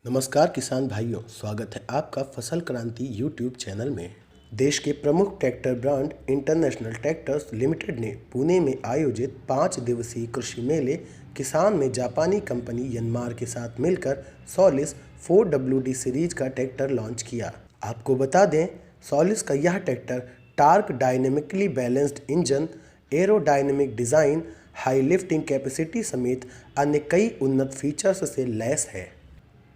नमस्कार किसान भाइयों, स्वागत है आपका फसल क्रांति यूट्यूब चैनल में। देश के प्रमुख tractor brand international tractors limited ने पुणे में आयोजित 5 दिवसीय कृषि मेले किसान में जापानी कंपनी यनमार के साथ मिलकर सॉलिस 4WD सीरीज का ट्रैक्टर लॉन्च किया। आपको बता दें, सॉलिस का यह tractor torque dynamically balanced engine, aerodynamic design, high lifting capacity समेत अन्य कई उन्नत फीचर्स से लैस है।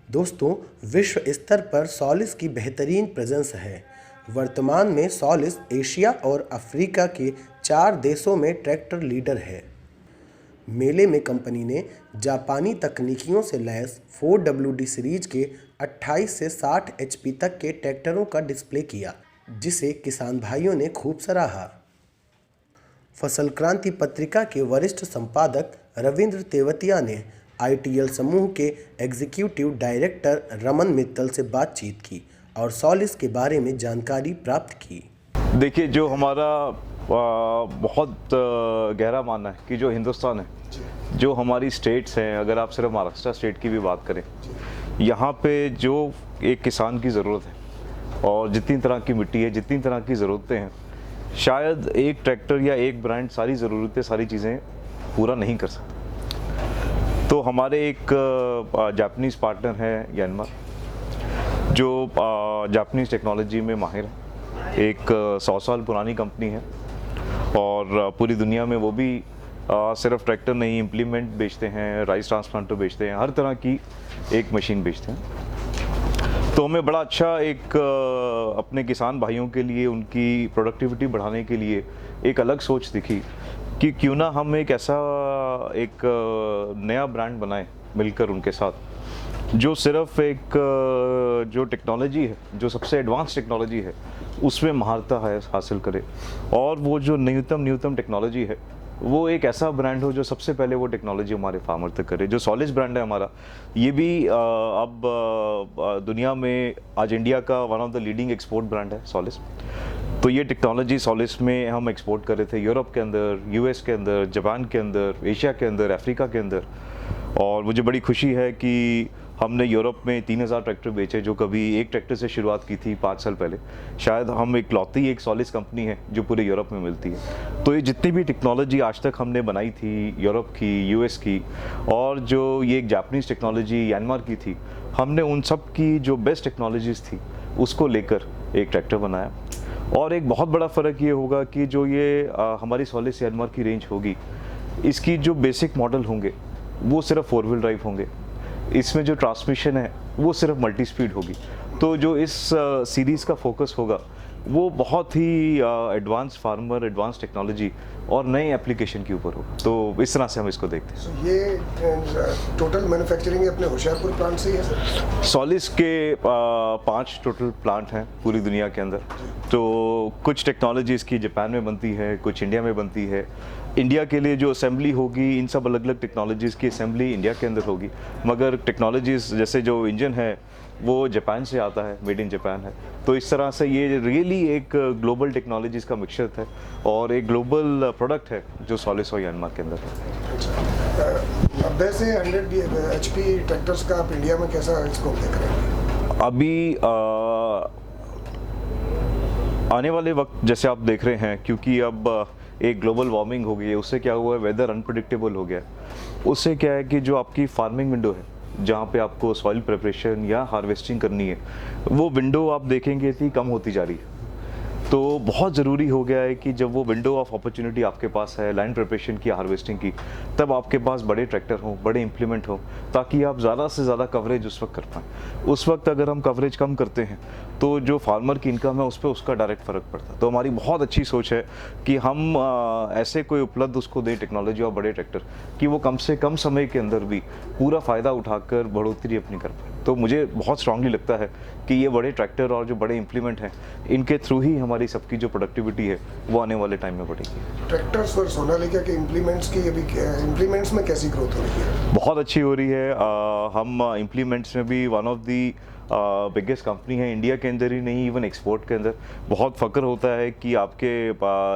दोस्तों, विश्व स्तर पर सॉलिस की बेहतरीन प्रेजेंस है। वर्तमान में सॉलिस एशिया और अफ्रीका के 4 देशों में ट्रैक्टर लीडर है। मेले में कंपनी ने जापानी तकनीकियों से लैस 4WD सीरीज के 28 से 60 HP तक के ट्रैक्टरों का डिस्प्ले किया, जिसे किसान भाइयों ने खूब सराहा। फसल क्रांति पत्रिका के वरिष्ठ संपादक रविंद्र तेवतिया ने ITL समूह के एग्जीक्यूटिव डायरेक्टर रमन मित्तल से बातचीत की और सॉलिस के बारे में जानकारी प्राप्त की। देखिए, जो हमारा बहुत गहरा मानना है कि जो हिंदुस्तान है, जो हमारी स्टेट्स हैं, अगर आप सिर्फ महाराष्ट्र स्टेट की भी बात करें, यहाँ पे जो एक किसान की ज़रूरत है और जितनी तरह की मिट्टी है, जितनी तरह की ज़रूरतें हैं, शायद एक ट्रैक्टर या एक ब्रांड सारी ज़रूरतें, सारी चीज़ें पूरा नहीं कर सकता। तो हमारे एक जापानीज़ पार्टनर है यनमार, जो जापानीज़ टेक्नोलॉजी में माहिर है। एक 100 साल पुरानी कंपनी है और पूरी दुनिया में वो भी सिर्फ ट्रैक्टर नहीं, इम्प्लीमेंट बेचते हैं, राइस ट्रांसप्लांटर बेचते हैं, हर तरह की एक मशीन बेचते हैं। तो हमें बड़ा अच्छा एक अपने किसान भाइयों के लिए उनकी प्रोडक्टिविटी बढ़ाने के लिए एक अलग सोच दिखी कि क्यों ना हम एक ऐसा एक नया ब्रांड बनाएं मिलकर उनके साथ, जो सिर्फ एक जो टेक्नोलॉजी है, जो सबसे एडवांस टेक्नोलॉजी है, उसमें महारता है हासिल करे, और वो जो न्यूनतम टेक्नोलॉजी है, वो एक ऐसा ब्रांड हो जो सबसे पहले वो टेक्नोलॉजी हमारे फार्मर तक करे। जो सॉलिस ब्रांड है हमारा, ये भी अब दुनिया में आज इंडिया का one of the leading export brand है सॉलिस। तो ये टेक्नोलॉजी सॉलिस में हम एक्सपोर्ट कर रहे थे यूरोप के अंदर, US के अंदर, जापान के अंदर, एशिया के अंदर, अफ्रीका के अंदर। और मुझे बड़ी खुशी है कि हमने यूरोप में 3000 ट्रैक्टर बेचे, जो कभी एक ट्रैक्टर से शुरुआत की थी 5 साल पहले। शायद हम इकलौती एक सॉलिस कंपनी है जो पूरे यूरोप में मिलती है। तो ये जितनी भी टेक्नोलॉजी आज तक हमने बनाई थी यूरोप की, US की, और जो ये एक जापानीज़ टेक्नोलॉजी यनमार की थी, हमने उन सब की जो बेस्ट टेक्नोलॉजीज़ थी उसको लेकर एक ट्रैक्टर बनाया। और एक बहुत बड़ा फ़र्क ये होगा कि जो ये हमारी सॉलिस यनमार की रेंज होगी, इसकी जो बेसिक मॉडल होंगे वो सिर्फ 4 व्हील ड्राइव होंगे। इसमें जो ट्रांसमिशन है वो सिर्फ मल्टी स्पीड होगी। तो जो इस सीरीज़ का फोकस होगा वो बहुत ही एडवांस फार्मर, एडवांस टेक्नोलॉजी और नए एप्लीकेशन के ऊपर होगा। तो इस तरह से हम इसको देखते हैं। ये टोटल मैन्युफैक्चरिंग अपने होशियारपुर प्लांट से ही है सर? सॉलिस के 5 टोटल प्लांट हैं पूरी दुनिया के अंदर। तो कुछ टेक्नोलॉजी इसकी जापान में बनती है, कुछ इंडिया में बनती है। इंडिया के लिए जो असेंबली होगी, इन सब अलग अलग टेक्नोलॉजीज़ की असेंबली इंडिया के अंदर होगी, मगर टेक्नोलॉजीज़ जैसे जो इंजन है वो जापान से आता है, मेड इन जापान है। तो इस तरह से ये रियली एक ग्लोबल टेक्नोलॉजीज़ का मिक्सचर है और एक ग्लोबल प्रोडक्ट है जो सॉलिस और यनमार के अंदर है। 90 से 100 HP ट्रैक्टर्स का आप इंडिया में कैसा स्कोप देख रहे हैं? अभी आने वाले वक्त जैसे आप देख रहे हैं, क्योंकि अब एक ग्लोबल वार्मिंग हो गई है, उससे क्या हुआ है, वेदर अनप्रेडिक्टेबल हो गया है। उससे क्या है कि जो आपकी फार्मिंग विंडो है, जहाँ पे आपको सॉइल प्रिपरेशन या हार्वेस्टिंग करनी है, वो विंडो आप देखेंगे कि कम होती जा रही है। तो बहुत ज़रूरी हो गया है कि जब वो विंडो ऑफ अपॉर्चुनिटी आपके पास है लैंड प्रिपरेशन की, हार्वेस्टिंग की, तब आपके पास बड़े ट्रैक्टर हों, बड़े इम्प्लीमेंट हो, ताकि आप ज़्यादा से ज़्यादा कवरेज उस वक्त कर पाएँ। उस वक्त अगर हम कवरेज कम करते हैं तो जो फार्मर की इनकम है उस पर उसका डायरेक्ट फ़र्क पड़ता है। तो हमारी बहुत अच्छी सोच है कि हम ऐसे कोई उपलब्ध उसको दें टेक्नोलॉजी और बड़े ट्रैक्टर, कि वो कम से कम समय के अंदर भी पूरा फ़ायदा उठाकर बढ़ोतरी अपनी कर पाए। तो मुझे बहुत स्ट्रांगली लगता है कि ये बड़े ट्रैक्टर और जो बड़े इम्प्लीमेंट हैं, इनके थ्रू ही हमारी सबकी जो प्रोडक्टिविटी है वो आने वाले टाइम में बढ़ेगी। ट्रैक्टर्स और सोनालिका के इम्प्लीमेंट्स की अभी इम्प्लीमेंट्स में कैसी ग्रोथ हो रही है? बहुत अच्छी हो रही है। हम इम्प्लीमेंट्स में भी one of the biggest company है इंडिया के अंदर ही नहीं, इवन एक्सपोर्ट के अंदर। बहुत फ़ख्र होता है कि आपके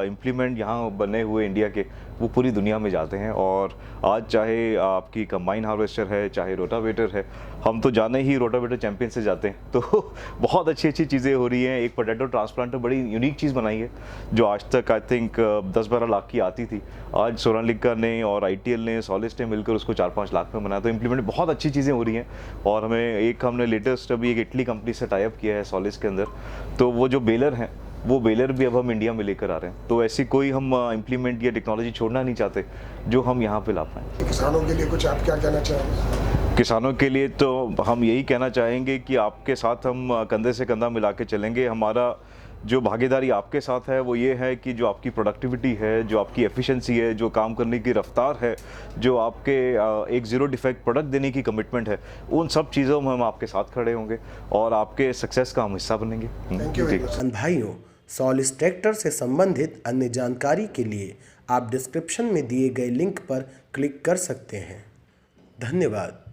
इम्प्लीमेंट यहाँ बने हुए इंडिया के वो पूरी दुनिया में जाते हैं। और आज चाहे आपकी कंबाइन हार्वेस्टर है, चाहे रोटावेटर है, हम तो जाने ही रोटावेटर चैंपियन से जाते हैं। तो बहुत अच्छी अच्छी चीज़ें हो रही हैं। एक पोटैटो ट्रांसप्लांटर बड़ी यूनिक चीज़ बनाई है जो आज तक आई थिंक 10-12 लाख की आती थी। आज सोनालिका ने और ITL ने, सॉलिस ने मिलकर उसको 4-5 लाख में बनाया। तो इम्प्लीमेंट बहुत अच्छी चीज़ें हो रही हैं। और हमने लेटेस्ट अभी एक इटली कंपनी से टाई अप किया है सॉलिस के अंदर। तो वो जो बेलर हैं, वो बेलर भी अब हम इंडिया में लेकर आ रहे हैं। तो ऐसी कोई हम इम्प्लीमेंट या टेक्नोलॉजी छोड़ना नहीं चाहते जो हम यहाँ पे ला पाएँ। किसानों के लिए कुछ आप क्या कहना चाहेंगे? किसानों के लिए तो हम यही कहना चाहेंगे कि आपके साथ हम कंधे से कंधा मिला के चलेंगे। हमारा जो भागीदारी आपके साथ है वो ये है कि जो आपकी प्रोडक्टिविटी है, जो आपकी एफिशिएंसी है, जो काम करने की रफ्तार है, जो आपके एक ज़ीरो डिफेक्ट प्रोडक्ट देने की कमिटमेंट है, उन सब चीज़ों में हम आपके साथ खड़े होंगे और आपके सक्सेस का हम हिस्सा बनेंगे। Thank you very much. किसान भाइयों, सॉलिस ट्रैक्टर से संबंधित अन्य जानकारी के लिए आप डिस्क्रिप्शन में दिए गए लिंक पर क्लिक कर सकते हैं। धन्यवाद।